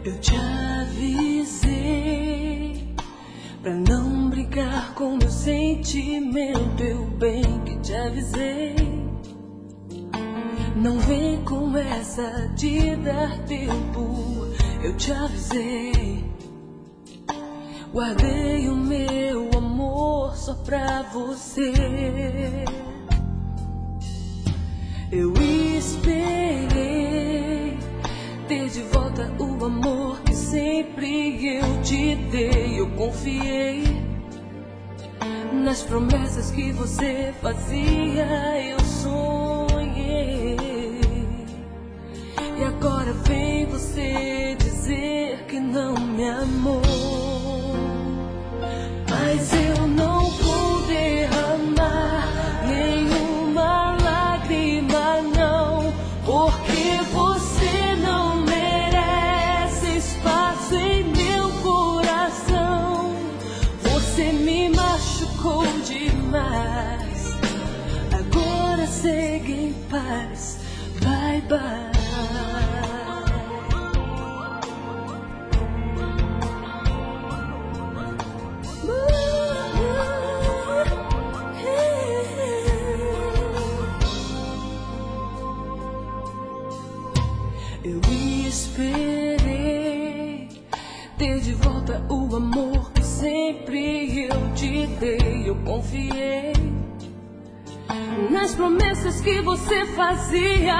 Eu te avisei pra não brincar com meu sentimento. Eu bem que te avisei. Não vem com essa de dar tempo. Eu te avisei. Guardei o meu amor só pra você. Eu esperei ter de volta o amor que sempre eu te dei. Eu confiei nas promessas que você fazia. Eu sonhei. E agora vem você dizer que não me amou. Mas eu não vou derramar nenhuma lágrima, não, porque você não merece espaço em meu coração. Você me machucou demais. Agora segue em paz. Bye, bye. Eu esperei ter de volta o amor que sempre eu te dei. Eu confiei nas promessas que você fazia.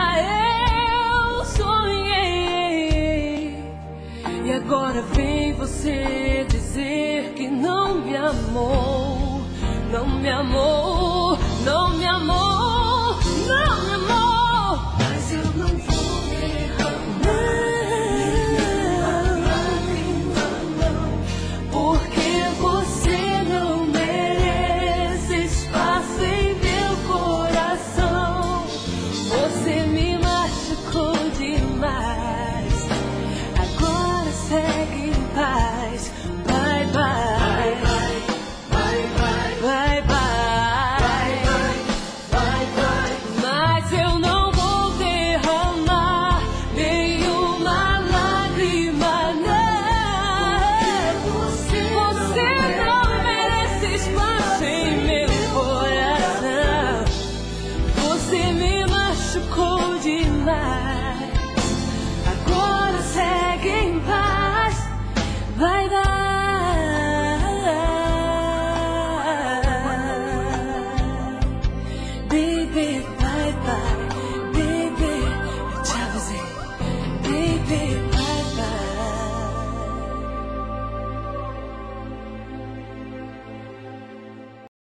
Eu sonhei. E agora vem você dizer que não me amou. Não me amou, não me amou, não me amou. Mas eu não vou derramar lágrima, não, porque você não merece espaço em meu coração. Você me machucou demais. Agora segue em paz. Bye, bye. Bye, bye. Mas eu não vou derramar nenhuma lágrima, não. Você não merece espaço em meu coração. Você me machucou demais. Agora segue em paz. Bye, bye. Baby, bye bye.